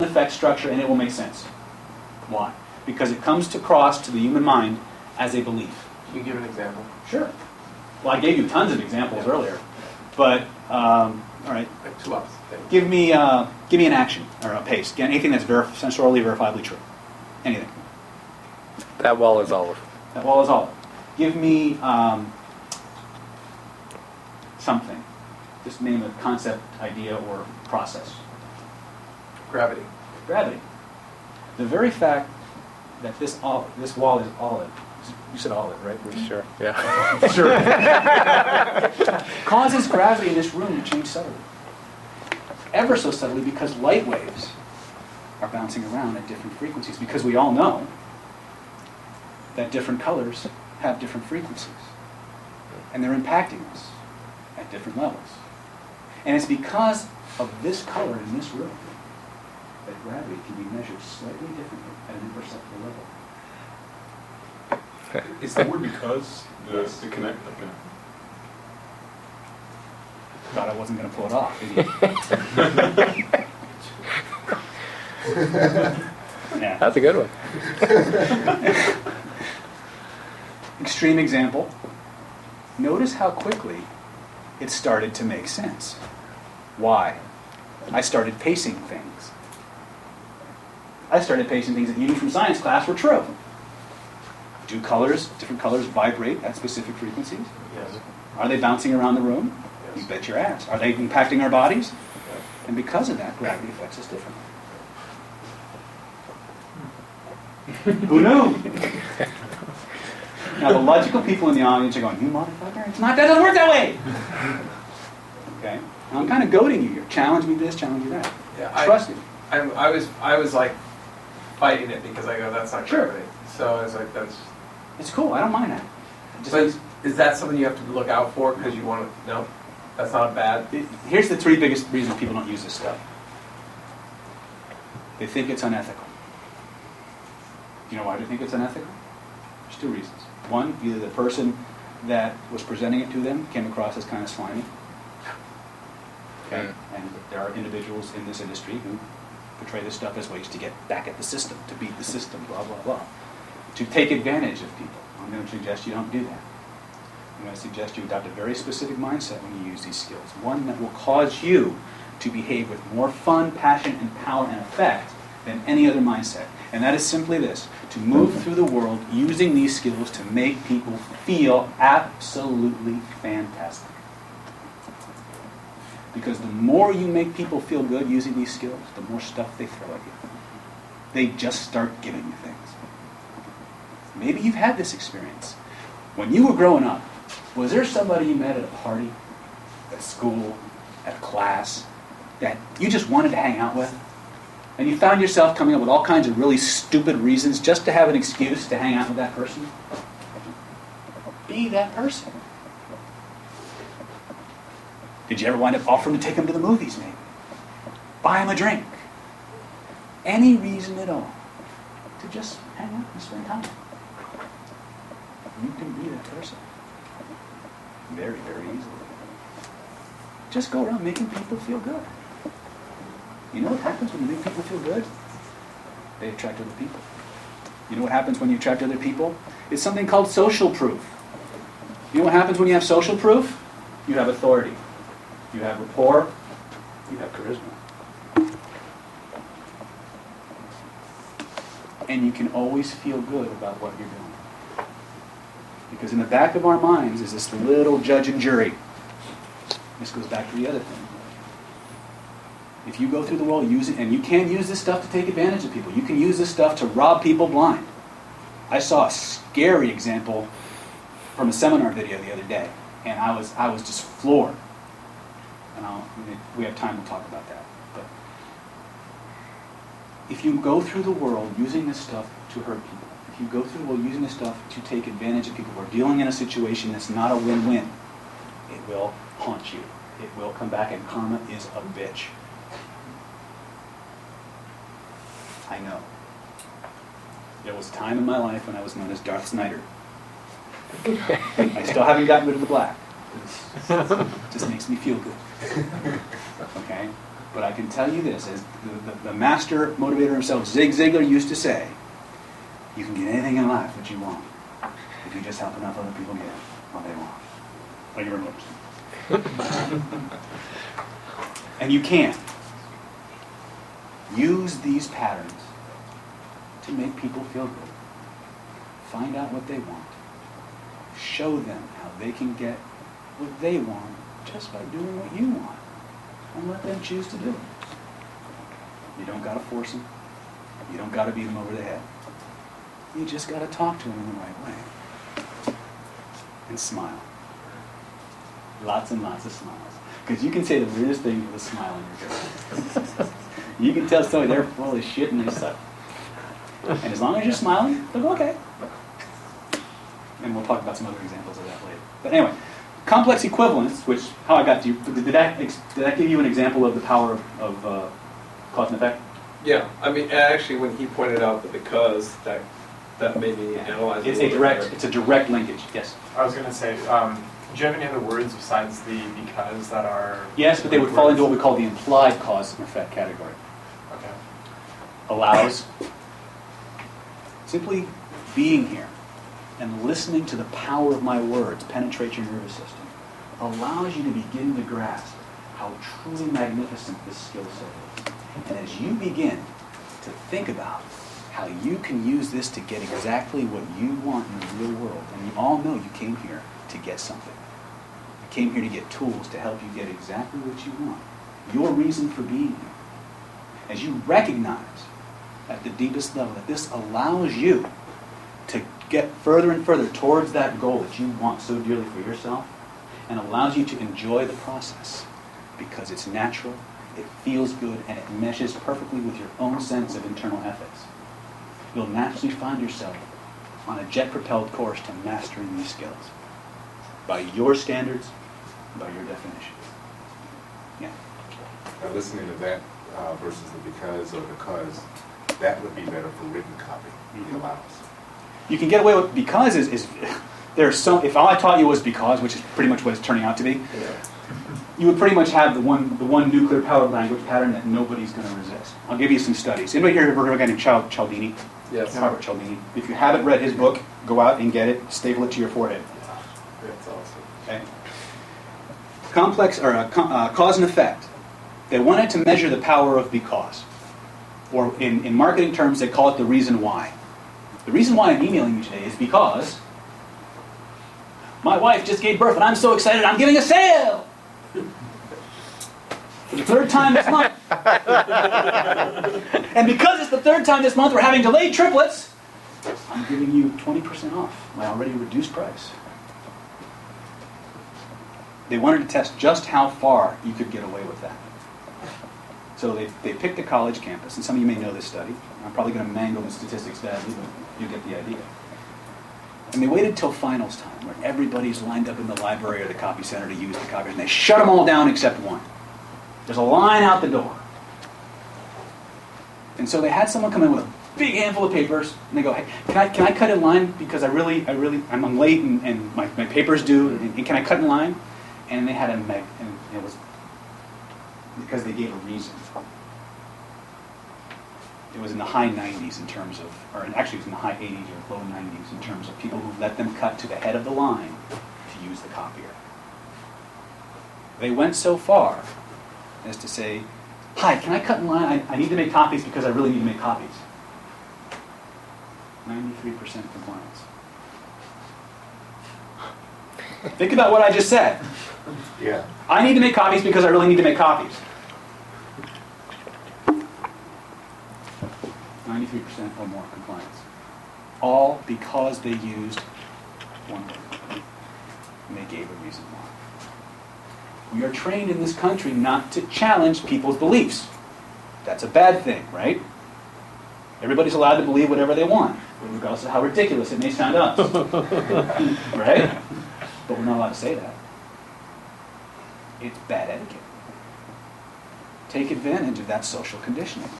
effect structure, and it will make sense. Why? Because it comes across to the human mind as a belief. Can you give an example? Sure. Well, I gave you tons of examples earlier, but all right. Like 2 ups. Give me an action or a pace. Anything that's sensorially verifiably true. Anything. That wall is olive. That wall is olive. Give me something. Just name a concept, idea, or process. Gravity. Gravity. The very fact that this wall is olive. You said olive, right? Sure. Yeah. Sure. Causes gravity in this room to change subtly. Ever so subtly, because light waves are bouncing around at different frequencies, because we all know that different colors have different frequencies, and they're impacting us at different levels. And it's because of this color in this room that gravity can be measured slightly differently at an imperceptible level. Is the word because to connect? Okay. Thought I wasn't going to pull it off, did you? Yeah. That's a good one. Extreme example. Notice how quickly it started to make sense. Why? I started pacing things. I started pacing things that you knew from science class were true. Do different colors vibrate at specific frequencies? Yes. Are they bouncing around the room? Yes. You bet your ass. Are they impacting our bodies? Yes. And because of that, gravity affects us differently. Who knew? Now the logical people in the audience are going, you motherfucker, that doesn't work that way! Okay? Now, I'm kind of goading you here. Challenge me this, challenge me that. Yeah, Trust me. I was like fighting it because I go, that's not Sure. gravity. So I was like, that's... It's cool, I don't mind that. But is that something you have to look out for because you want to... No? That's not bad? Here's the 3 biggest reasons people don't use this stuff. They think it's unethical. You know why they think it's unethical? There's 2 reasons. One, either the person that was presenting it to them came across as kind of slimy. Okay? And there are individuals in this industry who portray this stuff as ways to get back at the system, to beat the system, blah, blah, blah. To take advantage of people. I'm going to suggest you don't do that. I'm going to suggest you adopt a very specific mindset when you use these skills. One that will cause you to behave with more fun, passion, and power and effect than any other mindset. And that is simply this: to move through the world using these skills to make people feel absolutely fantastic. Because the more you make people feel good using these skills, the more stuff they throw at you. They just start giving you things. Maybe you've had this experience. When you were growing up, was there somebody you met at a party, at school, at a class, that you just wanted to hang out with? And you found yourself coming up with all kinds of really stupid reasons just to have an excuse to hang out with that person? Be that person. Did you ever wind up offering to take them to the movies, maybe? Buy them a drink? Any reason at all to just hang out and spend time. You can be that person. Very, very easily. Just go around making people feel good. You know what happens when you make people feel good? They attract other people. You know what happens when you attract other people? It's something called social proof. You know what happens when you have social proof? You have authority. You have rapport. You have charisma. And you can always feel good about what you're doing. Because in the back of our minds is this little judge and jury. This goes back to the other thing. If you go through the world using, and you can use this stuff to take advantage of people. You can use this stuff to rob people blind. I saw a scary example from a seminar video the other day, and I was just floored. And we have time to talk about that. But if you go through the world using this stuff to hurt people, if you go through the world using this stuff to take advantage of people who are dealing in a situation that's not a win-win, it will haunt you. It will come back, and karma is a bitch. I know. There was a time in my life when I was known as Darth Snyder. I still haven't gotten rid of the black. It just makes me feel good. Okay? But I can tell you this, as the master motivator himself, Zig Ziglar, used to say, you can get anything in life that you want if you just help enough other people get what they want. Thank you very much. And you can. Use these patterns to make people feel good. Find out what they want. Show them how they can get what they want just by doing what you want. And let them choose to do it. You don't got to force them. You don't got to beat them over the head. You just got to talk to them in the right way. And smile. Lots and lots of smiles. Because you can say the weirdest thing with a smile on your face. You can tell somebody they're full of shit and they suck. And as long as you're smiling, they'll go, okay. And we'll talk about some other examples of that later. But anyway, complex equivalence, which, how I got to you, did that give you an example of the power of cause and effect? Yeah, I mean, actually, when he pointed out the because, that made me analyze it. It's a direct linkage, yes. I was going to say, do you have any other words besides the because that are... Yes, but they would fall into what we call the implied cause and effect category. Okay. Allows. Simply being here and listening to the power of my words penetrate your nervous system allows you to begin to grasp how truly magnificent this skill set is. And as you begin to think about how you can use this to get exactly what you want in the real world, and you all know you came here to get something. You came here to get tools to help you get exactly what you want. Your reason for being here. As you recognize at the deepest level that this allows you to get further and further towards that goal that you want so dearly for yourself, and allows you to enjoy the process because it's natural, it feels good, and it meshes perfectly with your own sense of internal ethics. You'll naturally find yourself on a jet-propelled course to mastering these skills by your standards, by your definitions. Yeah. Now, listening to that versus the because or the cause, that would be better for written copy. It allows. You can get away with because is there's some. If all I taught you was because, which is pretty much what it's turning out to be, you would pretty much have the one nuclear powered language pattern that nobody's going to resist. I'll give you some studies. Anybody here ever heard of a guy named Cialdini? Yes. Robert Cialdini. If you haven't read his book, go out and get it. Staple it to your forehead. That's awesome. Okay. Complex or cause and effect. They wanted to measure the power of because, or in marketing terms, they call it the reason why. The reason why I'm emailing you today is because my wife just gave birth and I'm so excited I'm giving a sale for the third time this month. And because it's the third time this month we're having delayed triplets, I'm giving you 20% off my already reduced price. They wanted to test just how far you could get away with that. So they picked a college campus, and some of you may know this study. I'm probably going to mangle the statistics badly, but you get the idea. And they waited till finals time, where everybody's lined up in the library or the copy center to use the copies, and they shut them all down except one. There's a line out the door. And so they had someone come in with a big handful of papers, and they go, hey, can I cut in line because I'm late and my paper's due, and can I cut in line? And they had and it was because they gave a reason. It was in the high 90s in terms of, or actually it was in the high 80s or low 90s in terms of people who let them cut to the head of the line to use the copier. They went so far as to say, hi, can I cut in line? I need to make copies because I really need to make copies. 93% compliance. Think about what I just said. Yeah. I need to make copies because I really need to make copies. 93% or more compliance. All because they used one word. And they gave a reason why. We are trained in this country not to challenge people's beliefs. That's a bad thing, right? Everybody's allowed to believe whatever they want, regardless of how ridiculous it may sound to us. Right? But we're not allowed to say that. It's bad etiquette. Take advantage of that social conditioning.